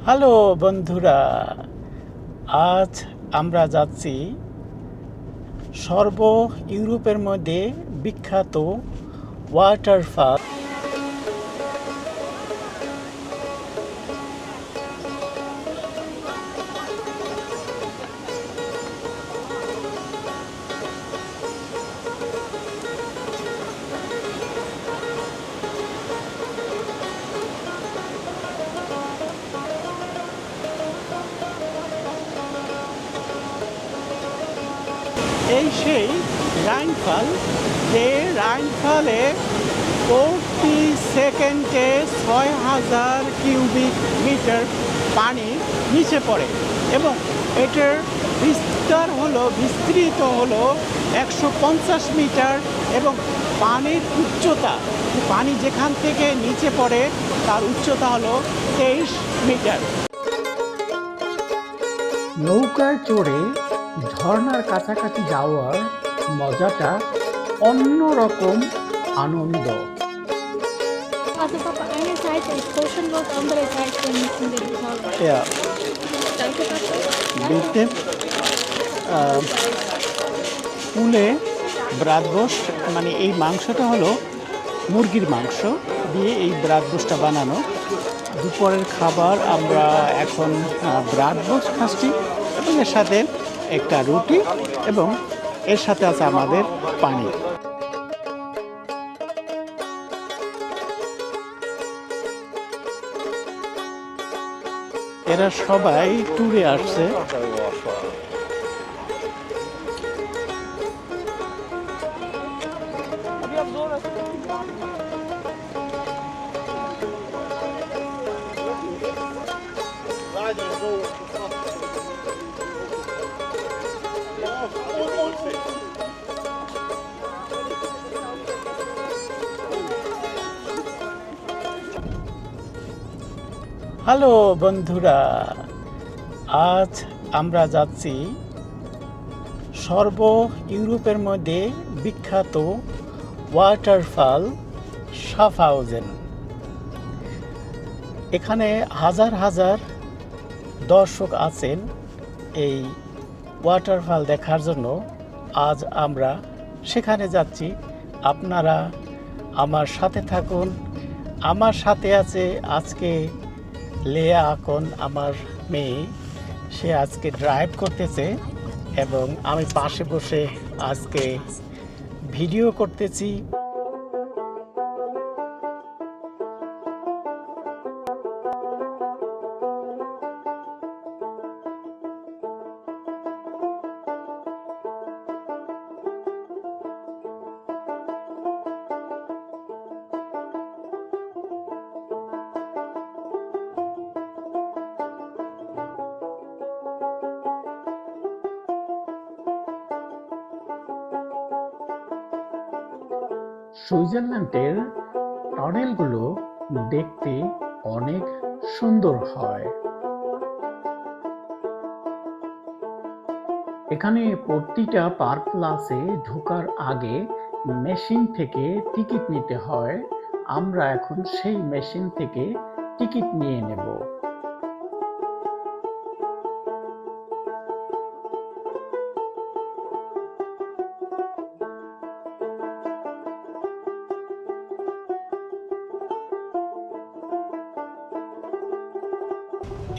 Hello বন্ধুরা, আজ আমরা যাচ্ছি ইউরোপের মধ্যে বিখ্যাত ওয়াটারফল। এই সেই রাইনফল, যে রাইনফলে প্রতি সেকেন্ডে ৬,০০০ কিউবিক মিটার পানি নিচে পড়ে এবং এটার বিস্তৃত হলো ১৫০ মিটার এবং পানির উচ্চতা, পানি যেখান থেকে নিচে পড়ে তার উচ্চতা হলো ২৩ মিটার। নৌকায় চড়ে ঝর্ণার কাছাকাছি যাওয়ার মজাটা অন্যরকম আনন্দ। Also Papa, eine Seite ist kostenlos, andere Seite müssen wir bezahlen. Ja, Danke, Papa. bitte. পুলে ব্রাতবোস্ট, মানে এই মাংসটা হলো মুরগির মাংস দিয়ে এই ব্রাতবোস্টটা বানানো। দুপুরের খাবার আমরা এখন ব্রাতবোস্ট খাচ্ছি এবং এর সাথে একটা রুটি এবং এর সাথে আছে আমাদের পানি। এরা সবাই ট্যুরে আসছে। হ্যালো বন্ধুরা, আজ আমরা যাচ্ছি ইউরোপের মধ্যে বিখ্যাত ওয়াটারফল শাফহাউজেন। এখানে হাজার হাজার দর্শক আছেন এই ওয়াটারফল দেখার জন্য। আজ আমরা সেখানে যাচ্ছি, আপনারা আমার সাথে থাকুন। আমার সাথে আছে আজকে লেয়া আকন, আমার মেয়ে, সে আজকে ড্রাইভ করতেছে এবং আমি পাশে বসে আজকে ভিডিও করতেছি। সুইজারল্যান্ডের টানেলগুলো দেখতে অনেক সুন্দর হয়। এখানে প্রতিটা পার্ক প্লাসে ঢোকার আগে মেশিন থেকে টিকিট নিতে হয়। আমরা এখন সেই মেশিন থেকে টিকিট নিয়ে নেব।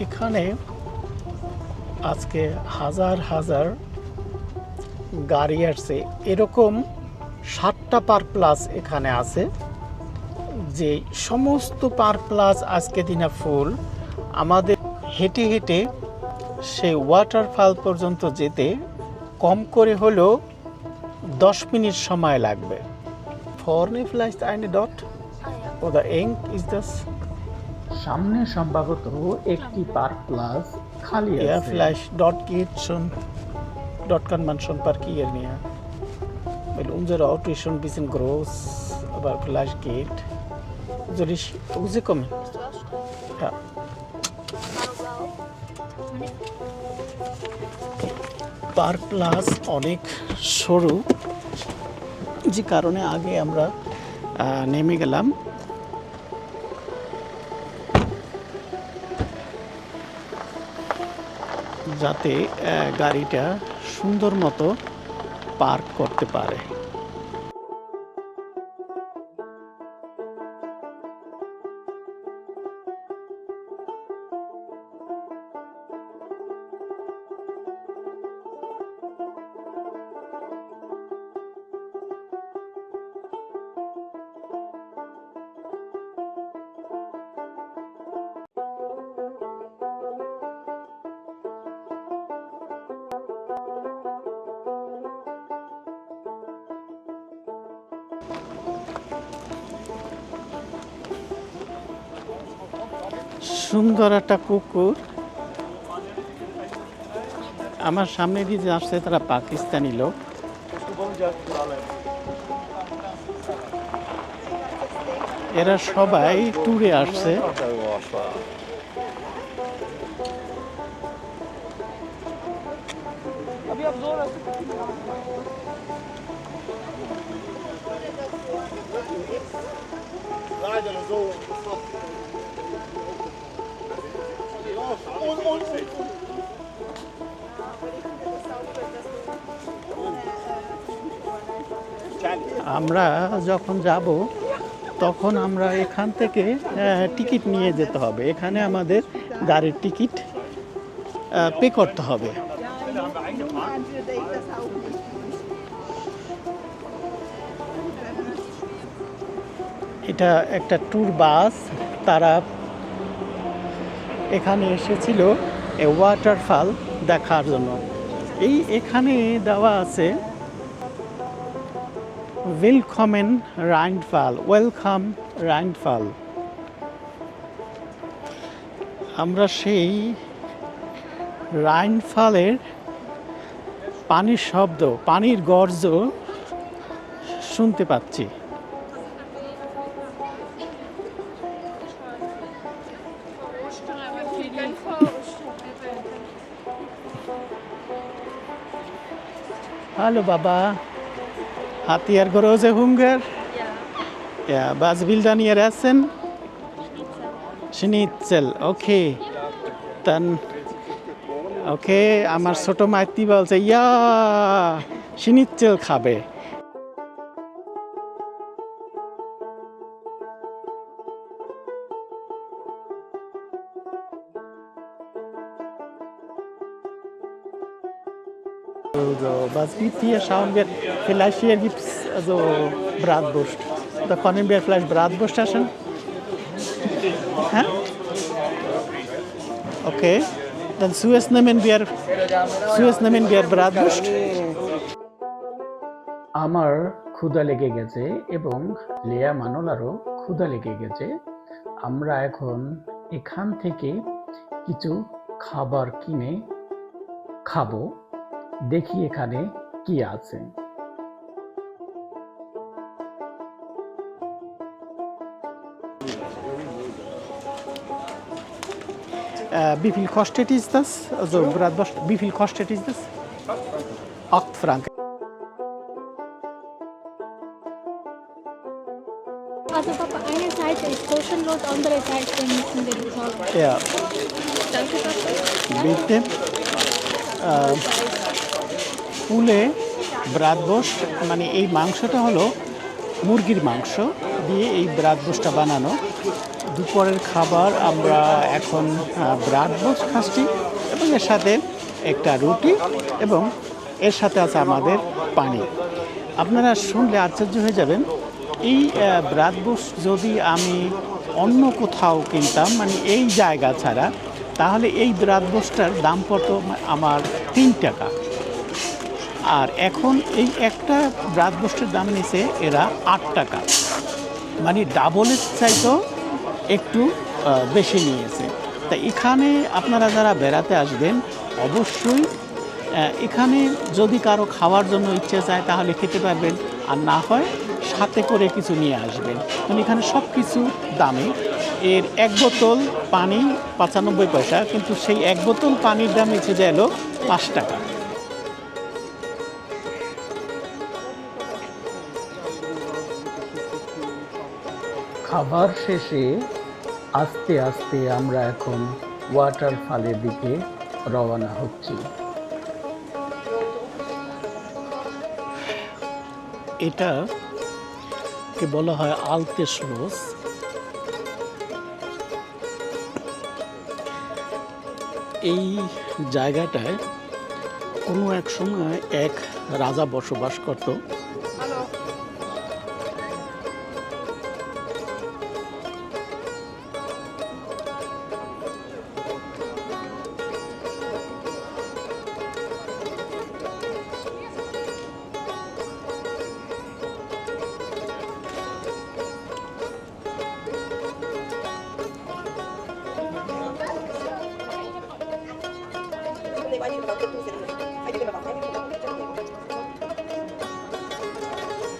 এখানে আজকে হাজার হাজার গাড়ি আসছে। এরকম 7টা পার্ক প্লাস এখানে আছে, যে সমস্ত পার্ক প্লাস আজকে দিনে ফুল। আমাদের হেঁটে হেঁটে সেই ওয়াটারফল পর্যন্ত যেতে কম করে হলেও 10 মিনিট সময় লাগবে। Vorne vielleicht eine dort oder eng ist das? সামনে সম্ভবত একটি পার্ক প্লাস খালি আছে। Ja, vielleicht dort geht schon, dort kann man schon parkieren, ja. Weil unser Auto ist schon ein bisschen groß, aber vielleicht geht. Soll ich rauskommen? Ja. Park plus অনেক সরু, যে কারণে আগে আমরা নেমে গেলাম। যাতে গাড়িটা সুন্দর মতো পার্ক করতে পারে। সুন্দর একটা কুকুর আমার সামনে দিয়ে যে আসছে তারা পাকিস্তানি লোক। এরা সবাই ট্যুরে আসছে। আমরা যখন যাব তখন আমরা এখান থেকে টিকিট নিয়ে যেতে হবে। এখানে আমাদের গাড়ির টিকিট পে করতে হবে। এটা একটা ট্যুর বাস, তারা এখানে এসেছিল ওয়াটারফল দেখার জন্য। এখানে দেওয়া আছে ওয়েলকামেন রাইনফল, ওয়েলকাম রাইনফল। আমরা সেই রাইনফলের পানির শব্দ, পানির গর্জ শুনতে পাচ্ছি। Hallo Baba, habt ihr große Hunger? Ja, was will dann ihr essen? Schnitzel, okay. Dann, okay, আমার ছোট মাইতি বলছে ইয়া schnitzel খাবে। Also, was gibt hier? Schauen wir, vielleicht hier gibt es also Bratwurst. Da können wir vielleicht Bratwurst essen. Hä? Okay, dann zuerst nehmen wir Bratwurst. আমার ক্ষুধা লেগে গেছে এবং লেয়া মানলারও ক্ষুধা লেগে গেছে। আমরা এখন এখান থেকে কিছু খাবার কিনে খাবো। দেখি এখানে কি আছে। Wie viel kostet ist das? Also Bratwurst, wie viel kostet ist das? 8 Franken. Also Papa, eine Seite ist kostenlos, andere Seite müssen wir bezahlen. Ja, Danke Papa. bitte. ফুলে ব্রাতবোস্ট, মানে এই মাংসটা হলো মুরগির মাংস দিয়ে এই ব্রাতবোস্টটা বানানো। দুপুরের খাবার আমরা এখন ব্রাতবোস্ট খাচ্ছি এবং এর সাথে একটা রুটি এবং এর সাথে আছে আমাদের পানি। আপনারা শুনলে আশ্চর্য হয়ে যাবেন, এই ব্রাতবোস্ট যদি আমি অন্য কোথাও কিনতাম, মানে এই জায়গা ছাড়া, তাহলে এই ব্রাতবোস্টটার দাম পড়তো আমার 3 টাকা। আর এখন এই একটা ব্রাতবোস্টের দাম নিছে এরা 8 টাকা, মানে ডাবলের চাইতেও একটু বেশি নিয়েছে। তা এখানে আপনারা যারা বেড়াতে আসবেন অবশ্যই এখানে যদি কারো খাওয়ার জন্য ইচ্ছে চায় তাহলে খেতে পারবেন, আর না হয় সাথে করে কিছু নিয়ে আসবেন। মানে এখানে সব কিছু দামে। এর 1 বোতল পানি 95 পয়সা, কিন্তু সেই 1 বোতল পানির দাম এসে যায় 5 টাকা। খাবার শেষে আস্তে আস্তে আমরা এখন ওয়াটারফলের দিকে রওনা হচ্ছি। এটা কে বলা হয় আলতে শ্লোস। এই জায়গাটায় কোনো এক সময় এক রাজা বসবাস করত।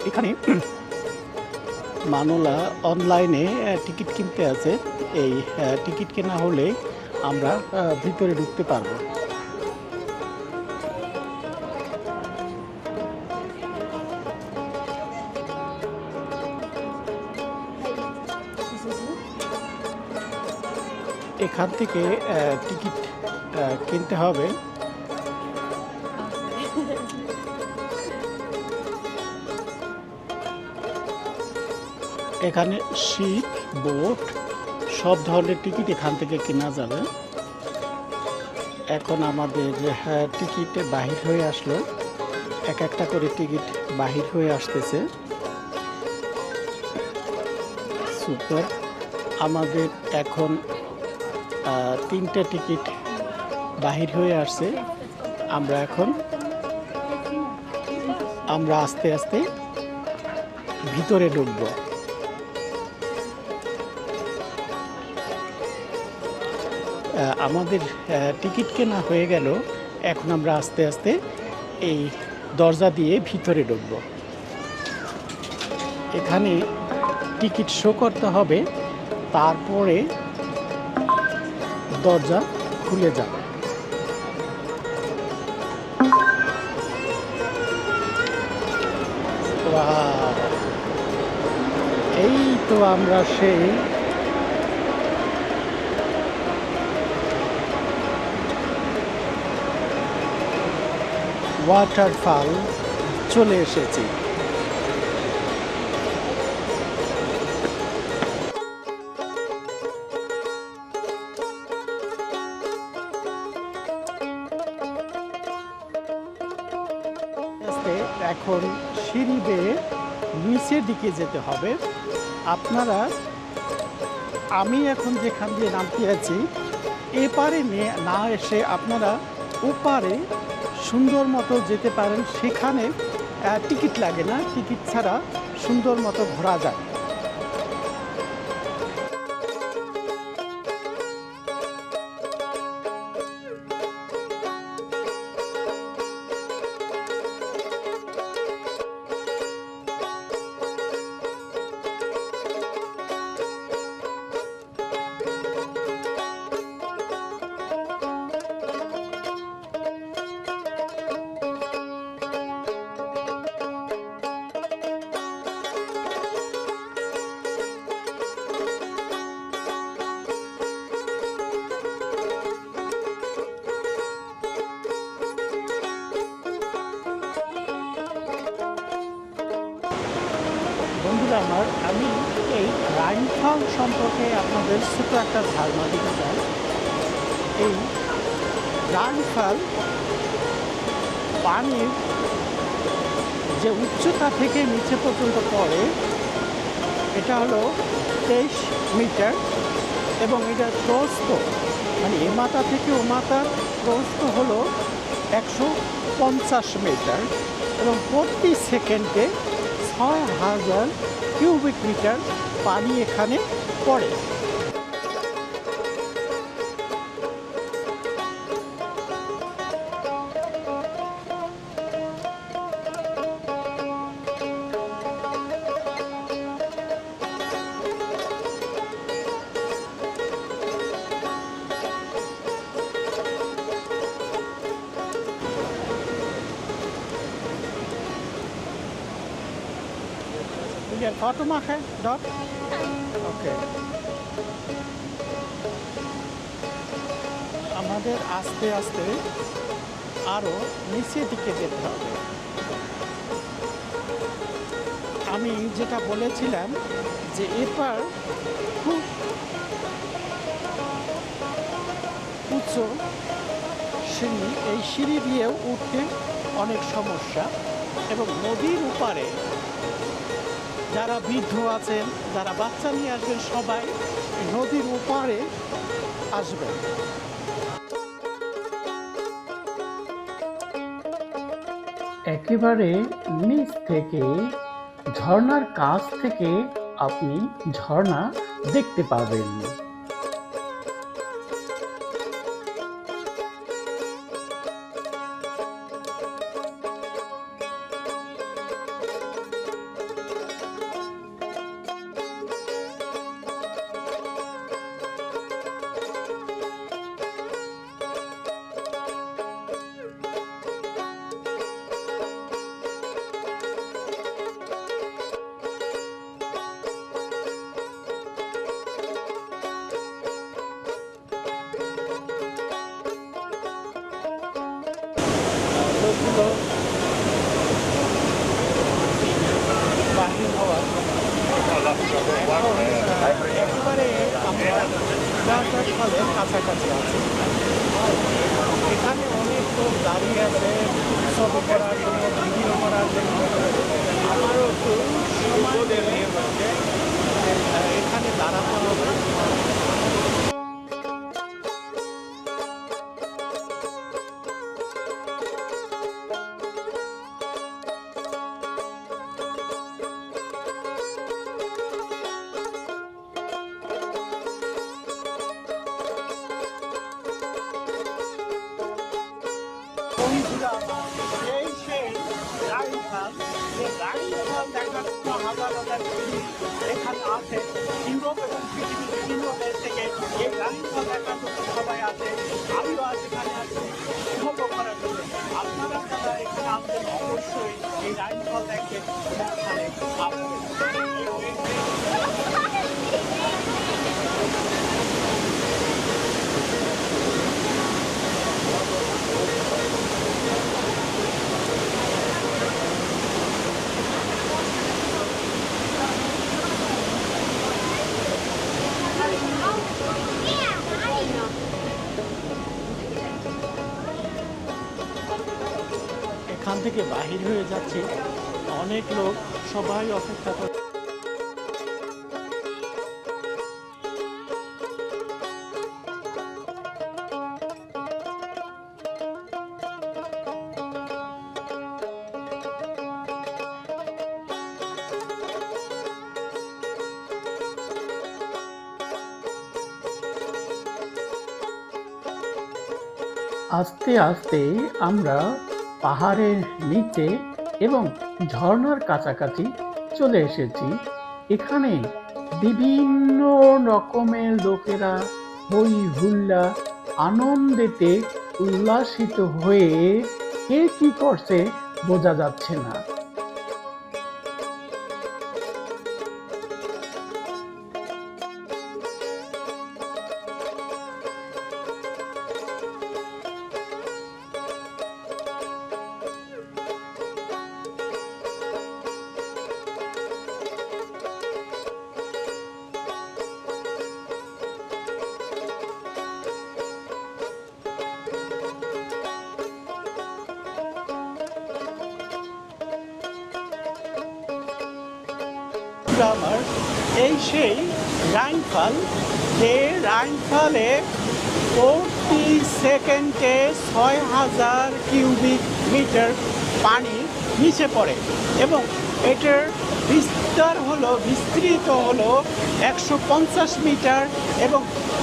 এখানে মানুলা অনলাইনে টিকিট কিনতে আছে। এই টিকিট কেনা হলে আমরা ভিতরে ঢুকতে পারবো। এখান থেকে টিকিট কিনতে হবে। এখানে শিপ, বোট সব ধরনের টিকিট এখান থেকে কেনা যাবে। এখন আমাদের টিকিট বাহির হয়ে আসলো, এক একটা করে টিকিট বাহির হয়ে আসতেছে। সুপার, আমাদের এখন 3টে টিকিট বাহির হয়ে আসছে। আমরা আস্তে আস্তে ভিতরে ঢুকবো। আমাদের টিকিট কেনা হয়ে গেল। এখন আমরা আস্তে আস্তে এই দরজা দিয়ে ভিতরে ঢুকবো। এখানে টিকিট শো করতে হবে, তারপরে দরজা খুলে যাবে। এই তো আমরা সেই ওয়াটারফল চলে এসেছি। এখন সিঁড়ি বেয়ে নিচের দিকে যেতে হবে। আমি এখন যেখান দিয়ে নামতে আছি, এপারে না এসে আপনারা ওপারে সুন্দর মতো যেতে পারেন। সেখানে টিকিট লাগে না, টিকিট ছাড়া সুন্দর মতো ঘোরা যায়। বন্ধুরা আমার, আমি এই রাইনফল সম্পর্কে আপনাদের ছোট একটা ধারণা দিতে চাই। এই রাইনফল পানির যে উচ্চতা থেকে নিচে পর্যন্ত পড়ে, এটা হলো 23 মিটার এবং এটার প্রস্থ মানে এ মাথা থেকে ও মাথার প্রস্থ হলো 150 মিটার এবং প্রতি সেকেন্ডে 6000 কিউবিক মিটার পানি এখানে পড়ে। Wil je een foto maken, Doc? Oké. আমাদের আস্তে আস্তে আরও নিচের দিকে যেতে হবে। আমি যেটা বলেছিলাম যে এপার খুব উচ্চ সিঁড়ি, এই সিঁড়ি দিয়েও উঠতে অনেক সমস্যা, এবং নদীর উপারে যারা বৃদ্ধ আছেন, যারা বাচ্চা নিয়ে আসবেন, সবাই নদীর উপারে আসবেন। একেবারে নিচ থেকে ঝর্ণার কাছ থেকে আপনি ঝর্ণা দেখতে পাবেন। লোকগুলো বাহির হওয়ার একেবারে আমরা ফলের কাছাকাছি আছি। এখানে অনেক লোক দাঁড়িয়ে আছে ছবি করার জন্য, ভিডিও করার জন্য। আমারও একটু সময় দেবে এখানে দাঁড়াতে হবে। এই সেই রাইনফল, যে রাইনফল দেখার জন্য হাজার হাজার টুরিস্ট এখানে আসে। ইউরোপ এবং পৃথিবীর বিভিন্ন দেশ থেকে এই রাইনফল দেখার জন্য সবাই আসে। আমিও আজ এখানে আসছি উপভোগ করার জন্য। আপনারা যারা এখানে আসবেন অবশ্যই এই রাইনফল দেখবেন এবং এখানে আসবেন। এখান থেকে বাহির হয়ে যাচ্ছে, অনেক লোক সবাই অপেক্ষা করে। আস্তে আস্তে আমরা পাহাড়ের নিচে এবং ঝর্ণার কাছাকাছি চলে এসেছি। এখানে বিভিন্ন রকমের লোকেরা হই হুল্লা আনন্দেতে উল্লাসিত হয়ে কে কি করছে বোঝা যাচ্ছে না। আমার এই সেই রাইনফল, যে রাইনফলে প্রতি সেকেন্ডে ৬,০০০ কিউবিক মিটার পানি নিচে পড়ে এবং এটার বিস্তৃত হলো ১৫০ মিটার এবং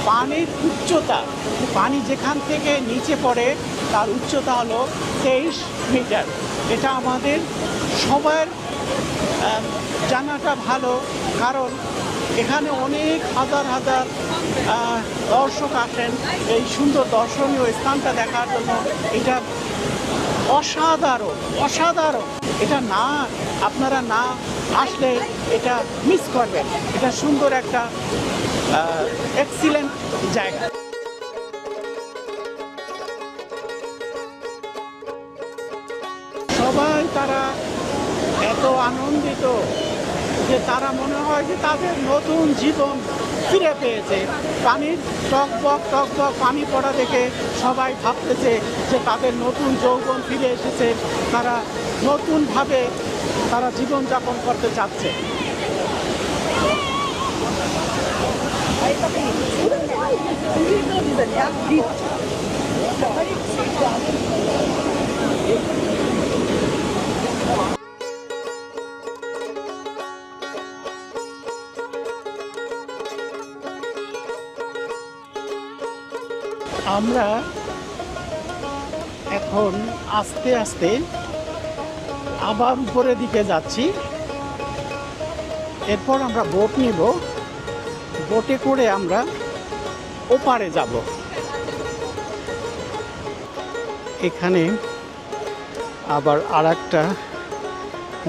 পানির উচ্চতা, পানি যেখান থেকে নিচে পড়ে তার উচ্চতা হলো ২৩ মিটার। এটা আমাদের সবার জানাটা ভালো, কারণ এখানে অনেক হাজার হাজার দর্শক আসেন এই সুন্দর দর্শনীয় স্থানটা দেখার জন্য। এটা অসাধারণ অসাধারণ, এটা না আপনারা না আসলে এটা মিস করবেন। এটা সুন্দর একটা এক্সিলেন্ট জায়গা। এত আনন্দিত যে তারা মনে হয় যে তাদের নতুন জীবন ফিরে পেয়েছে। পানির টকবক টকবক পানি পড়া দেখে সবাই ভাবতেছে যে তাদের নতুন যৌবন ফিরে এসেছে, তারা নতুনভাবে তারা জীবনযাপন করতে চাচ্ছে। আমরা এখন আস্তে আস্তে আবার উপরের দিকে যাচ্ছি। এরপর আমরা বোট নিব, বোটে করে আমরা ওপারে যাব। এখানে আবার আর একটা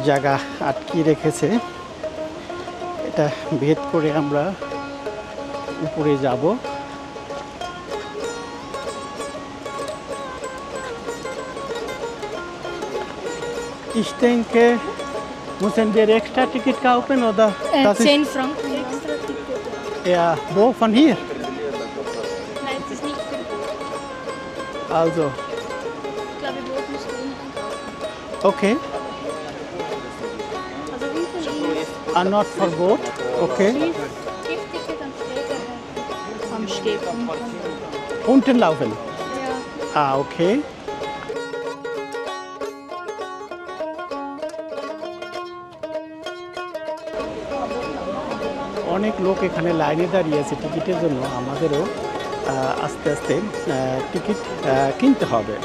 জায়গা আটকিয়ে রেখেছে, এটা ভেদ করে আমরা উপরে যাব। Ich denke, müssen wir extra Ticket kaufen oder? Das 10 Franken extra Ticket. ist ja wo von hier? Nein, es ist nicht für Boot. Also, Ich glaube, Boot musst du unten kaufen. okay, Also unten ist not for boat. Okay. Ticket dann später am Steg. Unten laufen. Ja. Okay. অনেক লোক এখানে লাইনে দাঁড়িয়ে আছে টিকিটের জন্য। আমাদেরও আস্তে আস্তে টিকিট কিনতে হবে।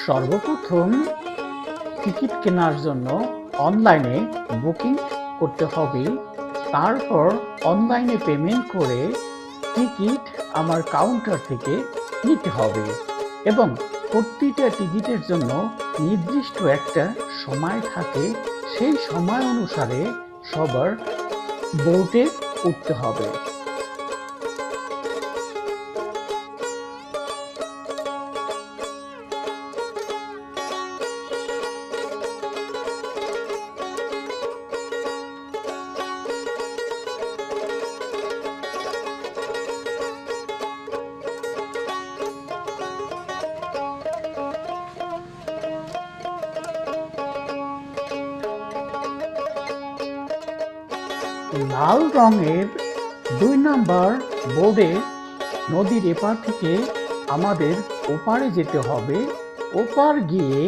সর্বপ্রথম টিকিট কেনার জন্য অনলাইনে বুকিং করতে হবে, তারপর অনলাইনে পেমেন্ট করে টিকিট আমার কাউন্টার থেকে নিতে হবে এবং প্রতিটা টিকিটের জন্য নির্দিষ্ট একটা সময় থাকে, সেই সময় অনুসারে সবার বোটে উঠতে হবে। লাল রঙের 2 নম্বর বোর্ডে নদীর এপার থেকে আমাদের ওপারে যেতে হবে। ওপার গিয়ে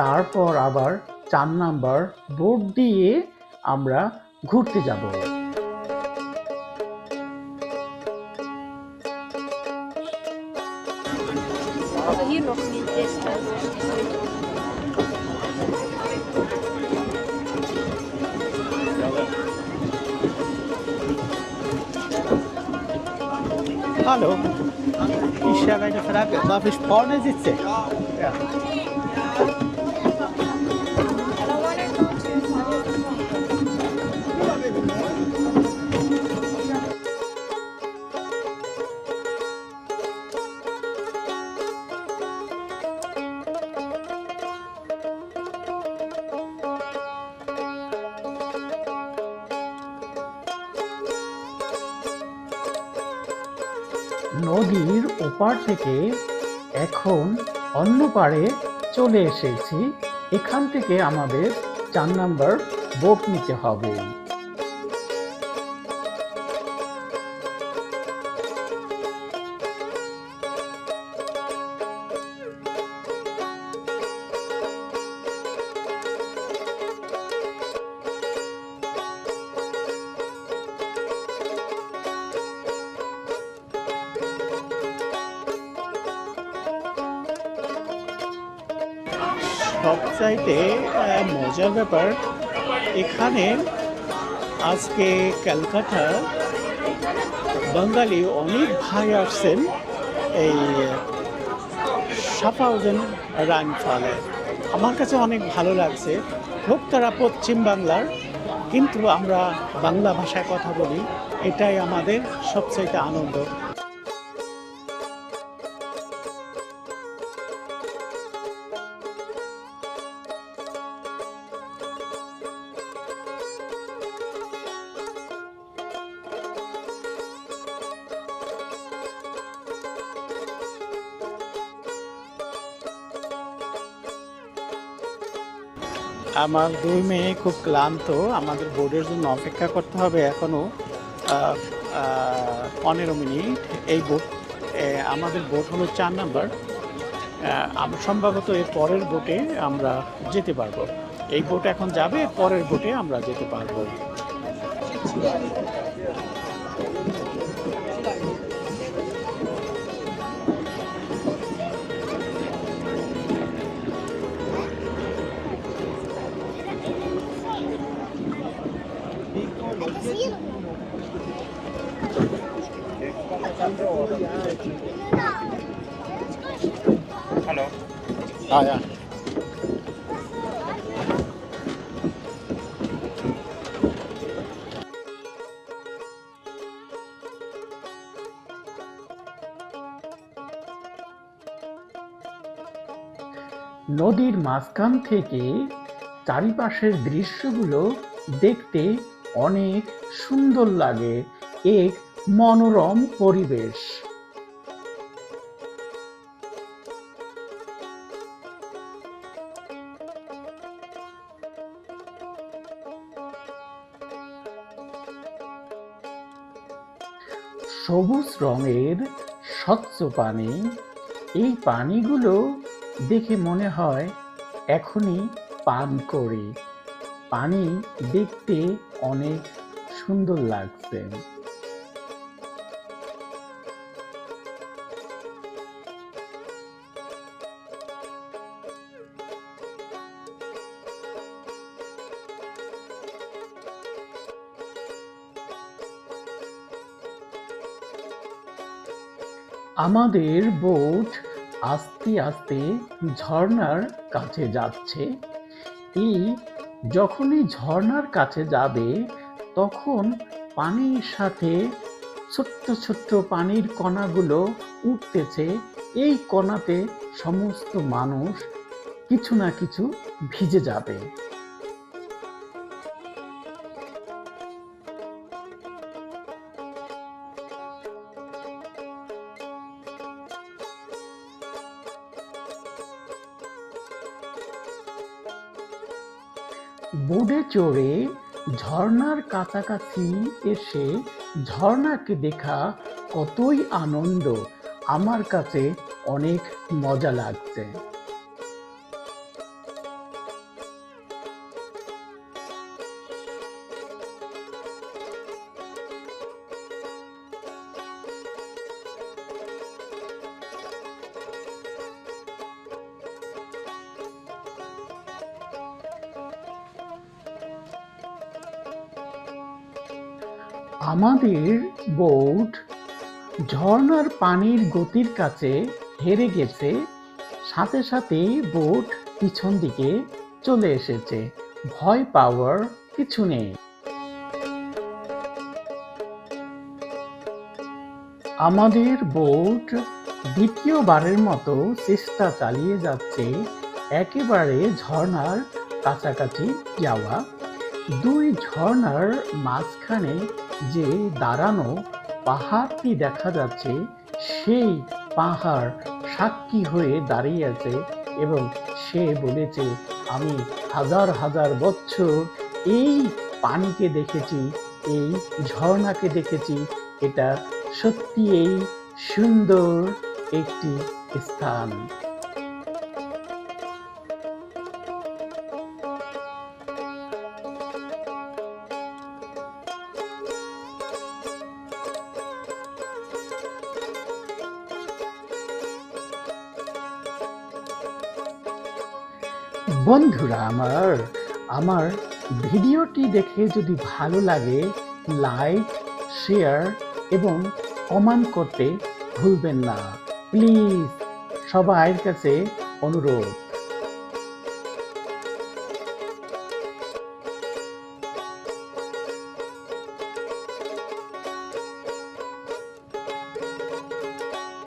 তারপর আবার 4 নম্বর বোর্ড দিয়ে আমরা ঘুরতে যাব। Also hier noch nicht extra. Hallo, ich habe eine Frage. Darf ich vorne sitzen? Ja. নদীর ওপার থেকে এখন অন্য পাড়ে চলে এসেছি। এখান থেকে আমাদের 4 নম্বর বোট নিতে হবে। সবচাইতে মজার ব্যাপার, এখানে আজকে ক্যালকাটা বাঙালি অনেক ভাই আসছেন এই সাফাউজেন রাইনফলে। আমার কাছে অনেক ভালো লাগছে। হোক তারা পশ্চিম বাংলার, কিন্তু আমরা বাংলা ভাষায় কথা বলি, এটাই আমাদের সবচাইতে আনন্দ। আমার দুই মেয়ে খুব ক্লান্ত, আমাদের বোর্ডের জন্য অপেক্ষা করতে হবে এখনো 15 মিনিট। এই বোট আমাদের বোট হলো 4 নাম্বার। আমরা সম্ভবত এর পরের বোটে আমরা যেতে পারবো। এই বোট এখন যাবে, পরের বোটে আমরা যেতে পারবো। Hello. Yeah. নদীর মাঝখান থেকে চারিপাশের দৃশ্যগুলো দেখতে অনেক সুন্দর লাগে, এক মনোরম পরিবেশ। সবুজ রঙের স্বচ্ছ পানি, এই পানিগুলো দেখে মনে হয় এখনই পান করি। পানি দেখতে অনেক সুন্দর লাগছে। আমাদের বোট আস্তে আস্তে ঝর্ণার কাছে যাচ্ছে। এই যখনই ঝর্ণার কাছে যাবে তখন পানির সাথে ছোট্ট ছোট্ট পানির কণাগুলো উঠতেছে। এই কণাতে সমস্ত মানুষ কিছু না কিছু ভিজে যাবে। বোটে চড়ে ঝর্ণার কাছাকাছি এসে ঝর্ণাকে দেখা কতই আনন্দ, আমার কাছে অনেক মজা লাগছে। আমাদের বোট ঝর্ণার পানির গতির কাছে হেরে গেছে, সাথে সাথে বোট পিছন দিকে চলে এসেছে। ভয় পাওয়ার কিছু নেই। আমাদের বোট দ্বিতীয়বারের মতো চেষ্টা চালিয়ে যাচ্ছে একেবারে ঝর্ণার কাছাকাছি যাওয়া। দুই ঝর্ণার মাঝখানে যে দাঁড়ানো পাহাড়টি দেখা যাচ্ছে, সেই পাহাড় সাক্ষী হয়ে দাঁড়িয়ে আছে এবং সে বলেছে, আমি হাজার হাজার বছর এই পানিকে দেখেছি, এই ঝর্ণাকে দেখেছি, এটা সত্যি এই সুন্দর একটি স্থান। বন্ধুরা আমার ভিডিওটি দেখে যদি ভালো লাগে, লাইক, শেয়ার এবং কমেন্ট করতে ভুলবেন না। প্লিজ, সবার কাছে অনুরোধ।